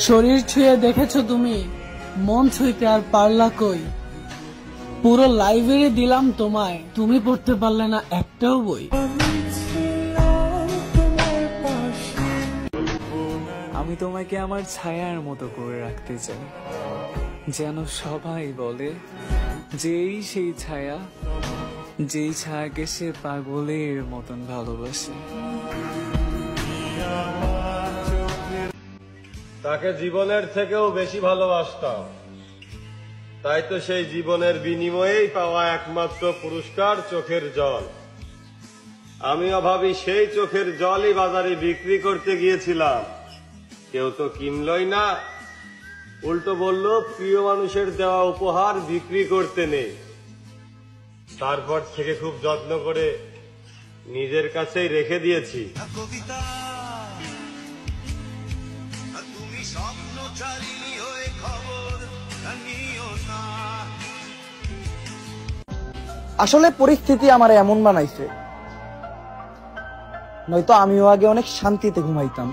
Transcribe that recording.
শরীর ছুঁয়ে দেখেছো তুমি, মন ছুঁইতে আর পারলা কই? পুরো লাইব্রেরি দিলাম তোমায়, তুমি পড়তে পারলে না একটাও বই। আমি তোমাকে আমার ছায়ার মতো করে রাখতে চাই, যেন সবাই বলে যেই সেই ছায়া, যেই ছায়াকে সে পাগলের মতন ভালোবাসে। তাকে জীবনের থেকেও বেশি ভালোবাসতাম, তাই তো সেই জীবনের বিনিময়েই পাওয়া একমাত্র পুরস্কার চোখের জল। আমিও ভাবি সেই চোখের জলই বাজারে বিক্রি করতে গিয়েছিলাম, কেউ তো কিনলই না, উল্টো বলল প্রিয় মানুষের দেওয়া উপহার বিক্রি করতে নেই। তারপর থেকে খুব যত্ন করে নিজের কাছেই রেখে দিয়েছি। আসলে পরিস্থিতি আমার এমন বানাইছে, নয়তো আমিও আগে অনেক শান্তিতে ঘুমাইতাম।